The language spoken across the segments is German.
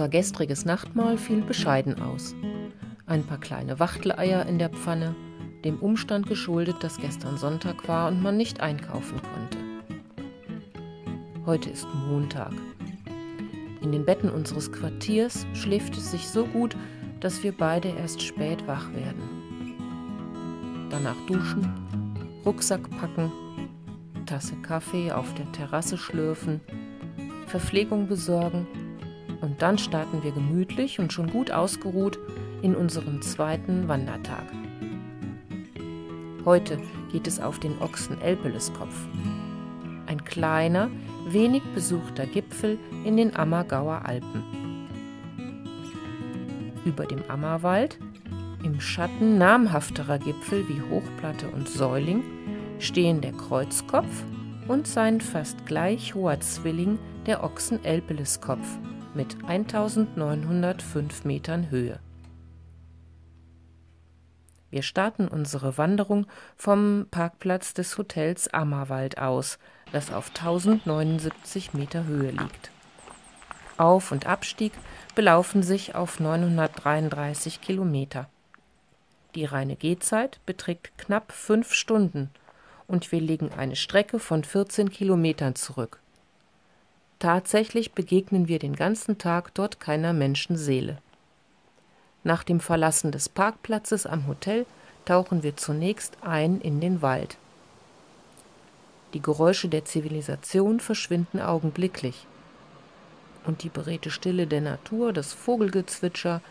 Unser gestriges Nachtmahl fiel bescheiden aus. Ein paar kleine Wachteleier in der Pfanne, dem Umstand geschuldet, dass gestern Sonntag war und man nicht einkaufen konnte. Heute ist Montag. In den Betten unseres Quartiers schläft es sich so gut, dass wir beide erst spät wach werden. Danach duschen, Rucksack packen, Tasse Kaffee auf der Terrasse schlürfen, Verpflegung besorgen und dann starten wir gemütlich und schon gut ausgeruht in unseren zweiten Wandertag. Heute geht es auf den Ochsen-Elpeleskopf. Ein kleiner, wenig besuchter Gipfel in den Ammergauer Alpen. Über dem Ammerwald, im Schatten namhafterer Gipfel wie Hochplatte und Säuling, stehen der Kreuzkopf und sein fast gleich hoher Zwilling, der Ochsen-Elpeleskopf, mit 1905 Metern Höhe. Wir starten unsere Wanderung vom Parkplatz des Hotels Ammerwald aus, das auf 1079 Meter Höhe liegt. Auf- und Abstieg belaufen sich auf 933 Kilometer. Die reine Gehzeit beträgt knapp 5 Stunden und wir legen eine Strecke von 14 Kilometern zurück. Tatsächlich begegnen wir den ganzen Tag dort keiner Menschenseele. Nach dem Verlassen des Parkplatzes am Hotel tauchen wir zunächst ein in den Wald. Die Geräusche der Zivilisation verschwinden augenblicklich. Und die beredte Stille der Natur, das Vogelgezwitscher,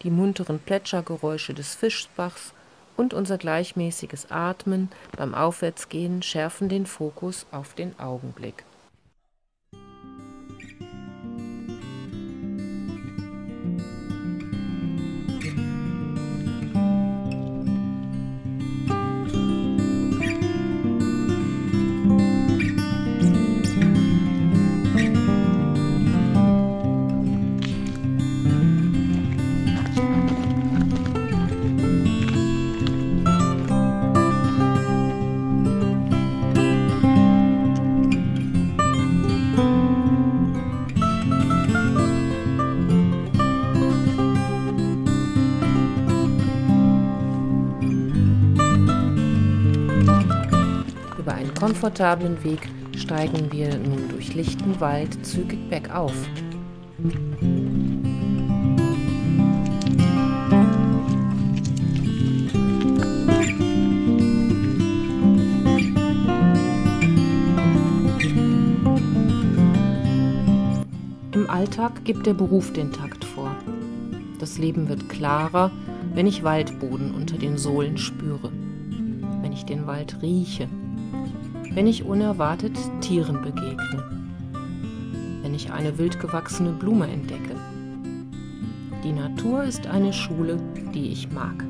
die munteren Plätschergeräusche des Fischbachs und unser gleichmäßiges Atmen beim Aufwärtsgehen schärfen den Fokus auf den Augenblick. Über einen komfortablen Weg steigen wir nun durch lichten Wald zügig bergauf. Im Alltag gibt der Beruf den Takt vor. Das Leben wird klarer, wenn ich Waldboden unter den Sohlen spüre, wenn ich den Wald rieche, wenn ich unerwartet Tieren begegne, wenn ich eine wild gewachsene Blume entdecke. Die Natur ist eine Schule, die ich mag.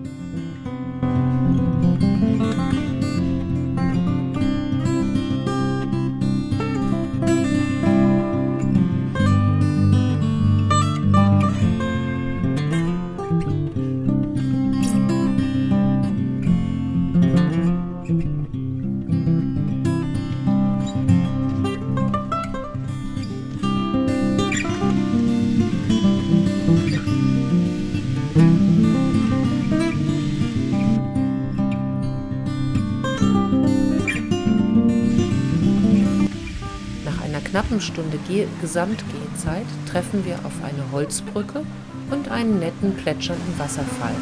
Knappen Stunde Gesamtgehzeit treffen wir auf eine Holzbrücke und einen netten plätschernden Wasserfall.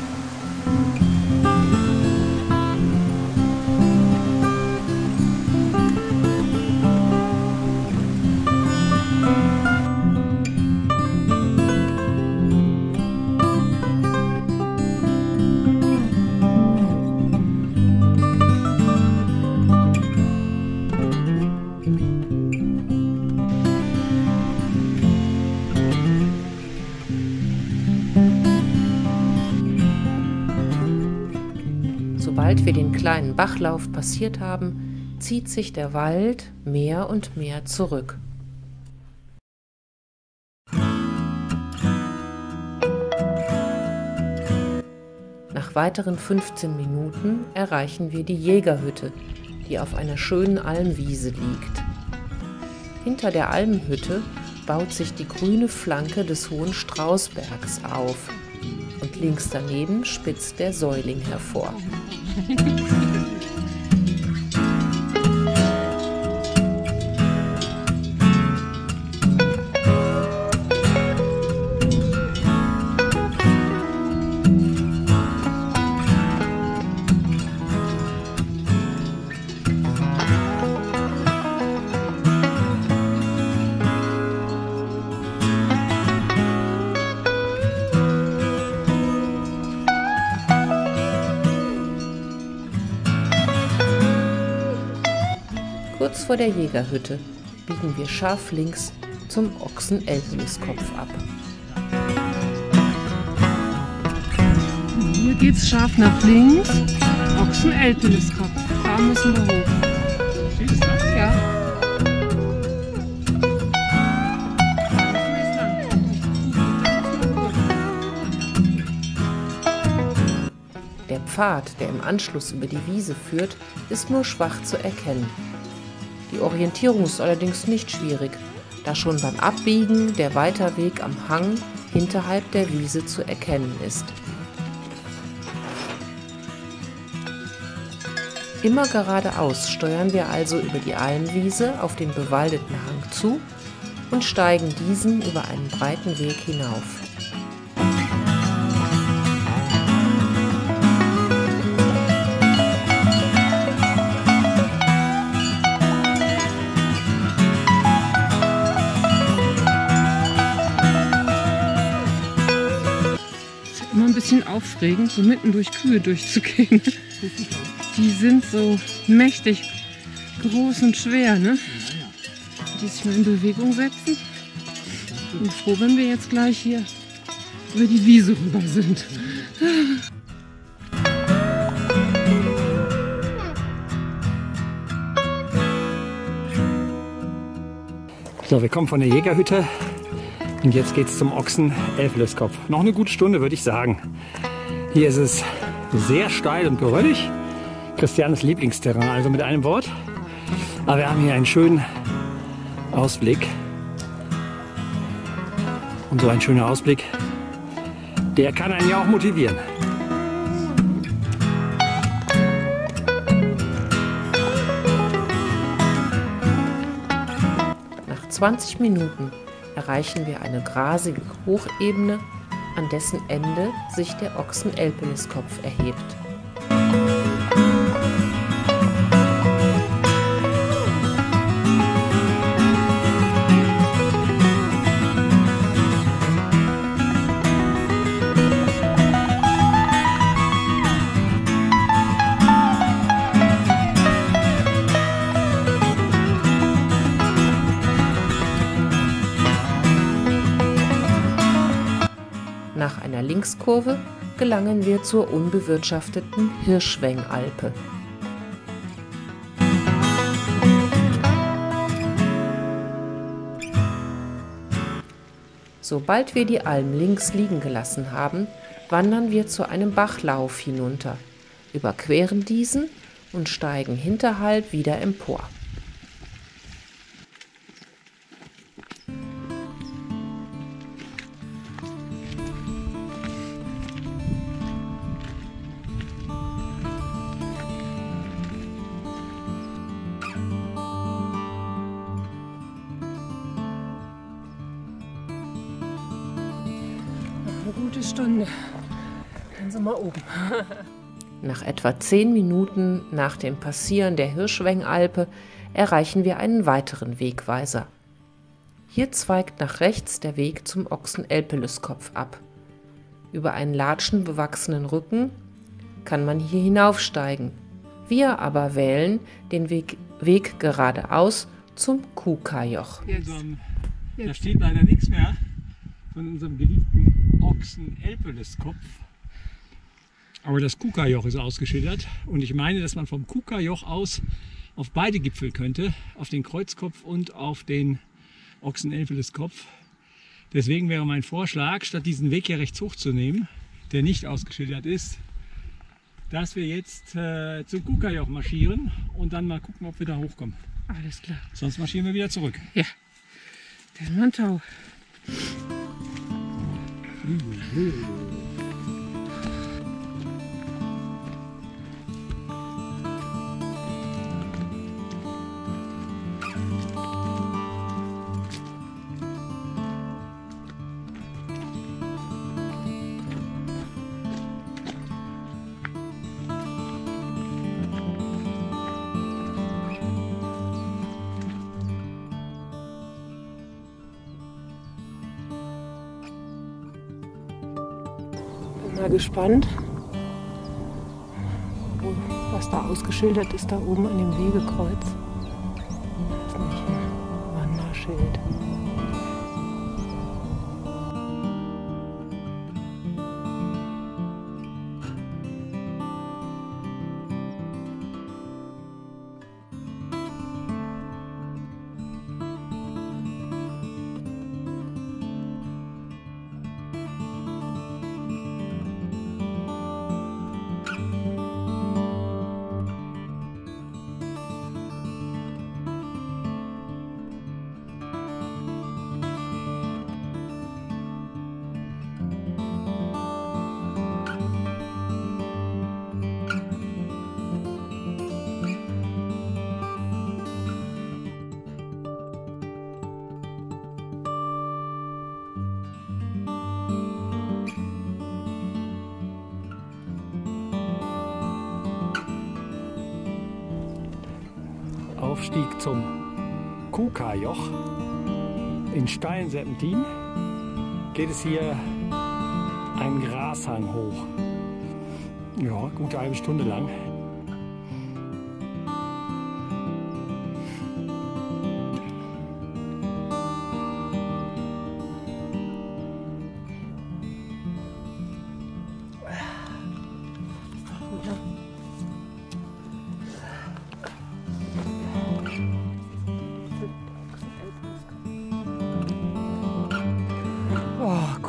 Sobald wir den kleinen Bachlauf passiert haben, zieht sich der Wald mehr und mehr zurück. Nach weiteren 15 Minuten erreichen wir die Jägerhütte, die auf einer schönen Almwiese liegt. Hinter der Almhütte baut sich die grüne Flanke des Hohen Straußbergs auf und links daneben spitzt der Säuling hervor. Kurz vor der Jägerhütte biegen wir scharf links zum Ochsen-Elpeliskopf ab. Hier geht's scharf nach links. Ochsen-Elpeliskopf. Da müssen wir hoch. Steht es da? Ja. Der Pfad, der im Anschluss über die Wiese führt, ist nur schwach zu erkennen. Die Orientierung ist allerdings nicht schwierig, da schon beim Abbiegen der Weiterweg am Hang hinterhalb der Wiese zu erkennen ist. Immer geradeaus steuern wir also über die Almwiese auf den bewaldeten Hang zu und steigen diesen über einen breiten Weg hinauf. Ein bisschen aufregend, so mitten durch Kühe durchzugehen. Die sind so mächtig groß und schwer, ne? Die sich mal in Bewegung setzen. Ich bin froh, wenn wir jetzt gleich hier über die Wiese rüber sind. So, wir kommen von der Jägerhütte. Und jetzt geht es zum Ochsen-Elpeliskopf. Noch eine gute Stunde, würde ich sagen. Hier ist es sehr steil und geröllig. Christianes Lieblingsterrain, also mit einem Wort. Aber wir haben hier einen schönen Ausblick. Und so ein schöner Ausblick, der kann einen ja auch motivieren. Nach 20 Minuten erreichen wir eine grasige Hochebene, an dessen Ende sich der Ochsen-Elpeliskopf erhebt. Nach einer Linkskurve gelangen wir zur unbewirtschafteten Hirschwengalpe. Sobald wir die Alm links liegen gelassen haben, wandern wir zu einem Bachlauf hinunter, überqueren diesen und steigen hinterhalb wieder empor. Eine gute Stunde. Dann sind wir oben. Nach etwa 10 Minuten nach dem Passieren der Hirschwengalpe erreichen wir einen weiteren Wegweiser. Hier zweigt nach rechts der Weg zum Ochsen-Elpeliskopf ab. Über einen latschenbewachsenen Rücken kann man hier hinaufsteigen. Wir aber wählen den Weg geradeaus zum Kuhkajoch. Da steht leider nichts mehr von unserem geliebten Ochsen-Elpeliskopf. Aber das Kuhkajoch ist ausgeschildert und ich meine, dass man vom Kuhkajoch aus auf beide Gipfel könnte, auf den Kreuzkopf und auf den Ochsen-Elpeliskopf. Deswegen wäre mein Vorschlag, statt diesen Weg hier rechts hoch zu nehmen, der nicht ausgeschildert ist, dass wir jetzt zum Kuhkajoch marschieren und dann mal gucken, ob wir da hochkommen. Alles klar. Sonst marschieren wir wieder zurück. Ja. Der Mantau. Mal gespannt, was da ausgeschildert ist, da oben an dem Wegekreuz. Das ist nämlich ein Wanderschild. Aufstieg zum Kuka-Joch in steilen Serpentinen geht es hier einen Grashang hoch. Ja, gute halbe Stunde lang.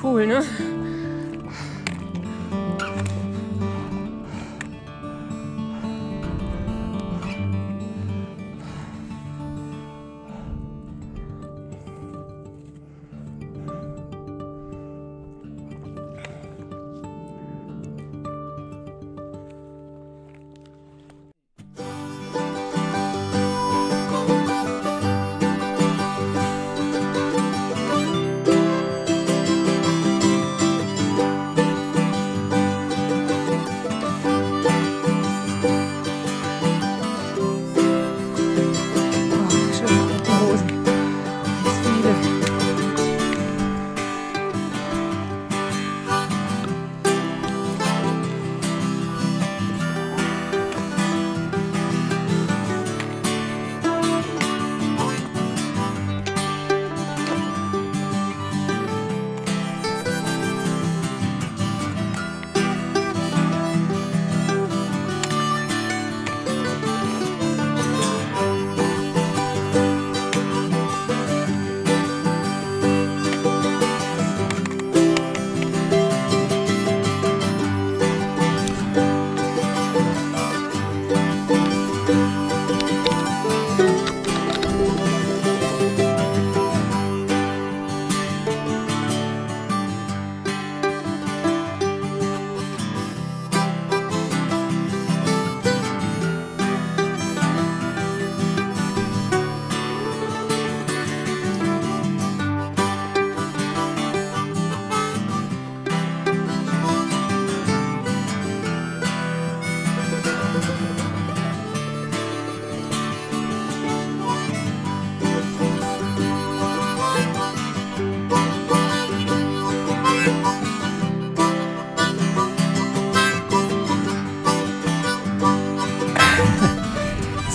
Cool, ne?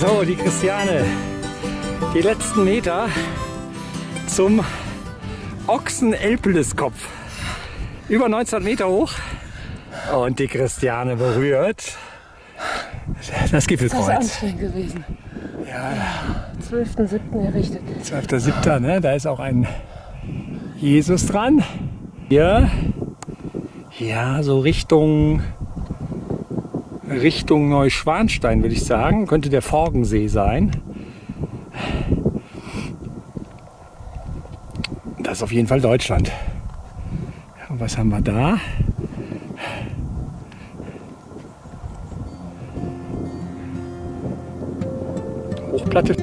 So, die Christiane, die letzten Meter zum Ochsen-Elpeleskopf. Über 19 Meter hoch und die Christiane berührt das Gipfelkreuz. Das ist anstrengend gewesen. Ja. 12.07. errichtet. 12.07., ne? Da ist auch ein Jesus dran. Hier, ja, so Richtung Neuschwanstein, würde ich sagen. Könnte der Forgensee sein. ist auf jeden Fall Deutschland. Ja, und was haben wir da? Hochplatte.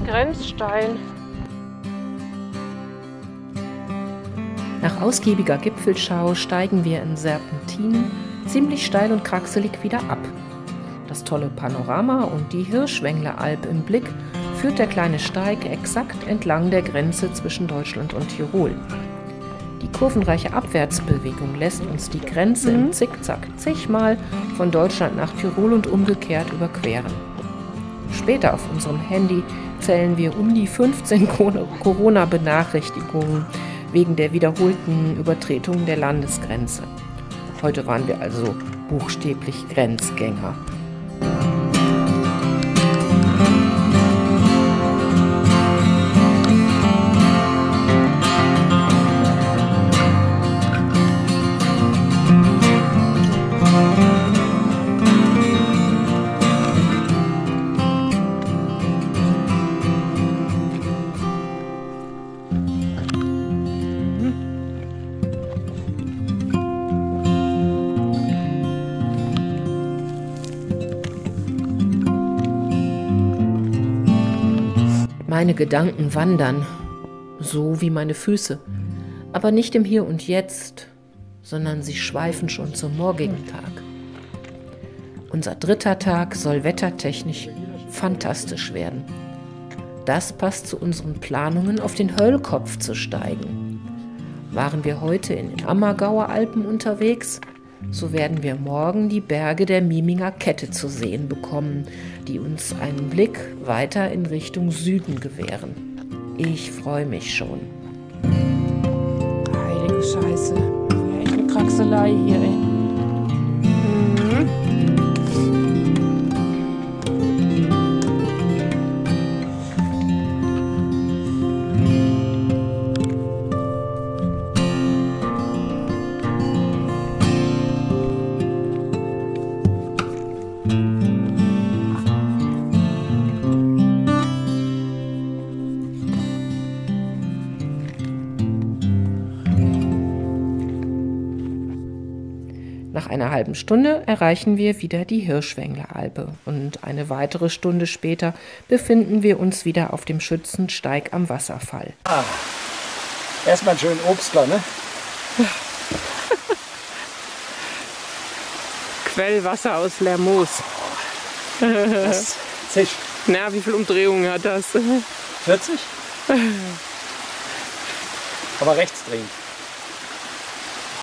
Grenzstein. Nach ausgiebiger Gipfelschau steigen wir in Serpentinen ziemlich steil und kraxelig wieder ab. Das tolle Panorama und die Hirschwengler-Alb im Blick führt der kleine Steig exakt entlang der Grenze zwischen Deutschland und Tirol. Die kurvenreiche Abwärtsbewegung lässt uns die Grenze im Zickzack zigmal von Deutschland nach Tirol und umgekehrt überqueren. Später auf unserem Handy zählen wir um die 15 Corona-Benachrichtigungen wegen der wiederholten Übertretung der Landesgrenze. Heute waren wir also buchstäblich Grenzgänger. Meine Gedanken wandern, so wie meine Füße, aber nicht im Hier und Jetzt, sondern sie schweifen schon zum morgigen Tag. Unser 3. Tag soll wettertechnisch fantastisch werden. Das passt zu unseren Planungen, auf den Höllkopf zu steigen. Waren wir heute in den Ammergauer Alpen unterwegs, so werden wir morgen die Berge der Mieminger Kette zu sehen bekommen, die uns einen Blick weiter in Richtung Süden gewähren. Ich freue mich schon. Heilige Scheiße. Ja, echt eine Kraxelei hier, ey. Nach einer halben Stunde erreichen wir wieder die Hirschwengler-Alpe und eine weitere Stunde später befinden wir uns wieder auf dem Schützensteig am Wasserfall. Erstmal einen schönen Obstler, ne? Quellwasser aus Lermoos. Das zischt. Na, wie viele Umdrehungen hat das? 40? Aber rechtsdrehend.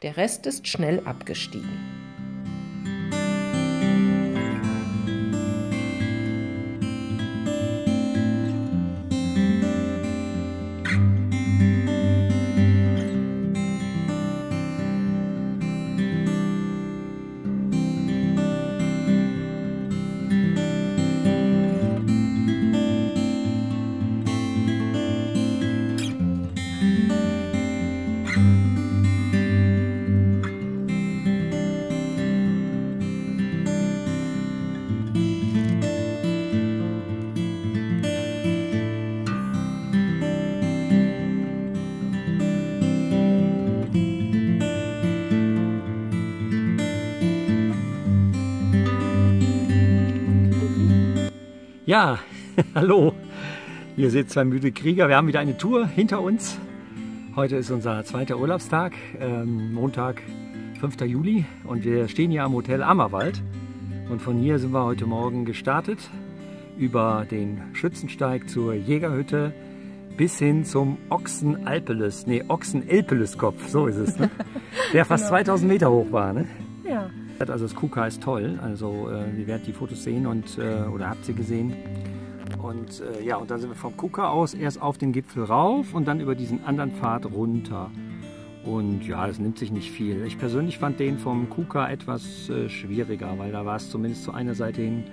Der Rest ist schnell abgestiegen. Ja, hallo. Hier sind zwei müde Krieger. Wir haben wieder eine Tour hinter uns. Heute ist unser zweiter Urlaubstag, Montag, 5. Juli. Und wir stehen hier am Hotel Ammerwald. Und von hier sind wir heute Morgen gestartet über den Schützensteig zur Jägerhütte bis hin zum Ochsenelpeleskopf, so ist es, ne? Der fast 2000 Meter hoch war, ne? Ja. Also das Kuka ist toll, also ihr werdet die Fotos sehen und oder habt sie gesehen. Und ja, und dann sind wir vom Kuka aus erst auf den Gipfel rauf und dann über diesen anderen Pfad runter. Und ja, das nimmt sich nicht viel. Ich persönlich fand den vom Kuka etwas schwieriger, weil da war es zumindest zu einer Seite hin,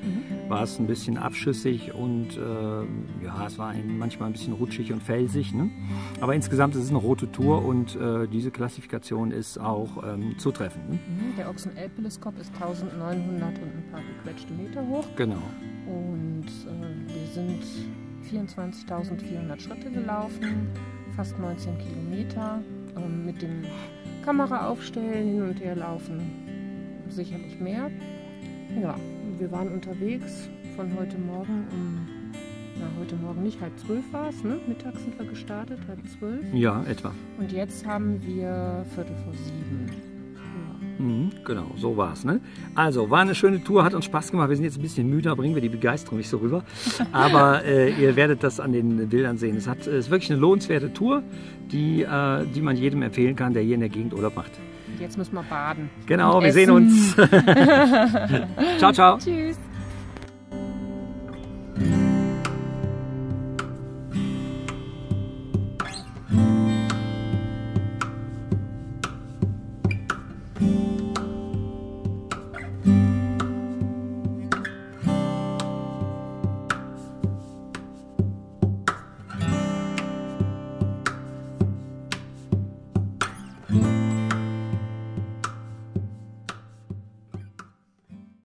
war es ein bisschen abschüssig und ja, es war manchmal ein bisschen rutschig und felsig. Ne? Aber insgesamt ist es eine rote Tour und diese Klassifikation ist auch zutreffend. Ne? Der Ochsenelpeleskopf ist 1900 und ein paar gequetschte Meter hoch. Genau. Und wir sind 24.400 Schritte gelaufen, fast 19 Kilometer. Mit dem Kameraaufstellen, hin und her laufen, sicherlich mehr. Ja, wir waren unterwegs von heute Morgen heute Morgen nicht, 11:30 war es, ne? Mittags sind wir gestartet, 11:30. Ja, etwa. Und jetzt haben wir 7:15. Genau, so war es. Ne? Also, war eine schöne Tour, hat uns Spaß gemacht. Wir sind jetzt ein bisschen müde, da bringen wir die Begeisterung nicht so rüber. Aber ihr werdet das an den Bildern sehen. Es ist wirklich eine lohnenswerte Tour, die man jedem empfehlen kann, der hier in der Gegend Urlaub macht. Und jetzt müssen wir baden. Genau, wir sehen uns. Ciao, ciao. Tschüss.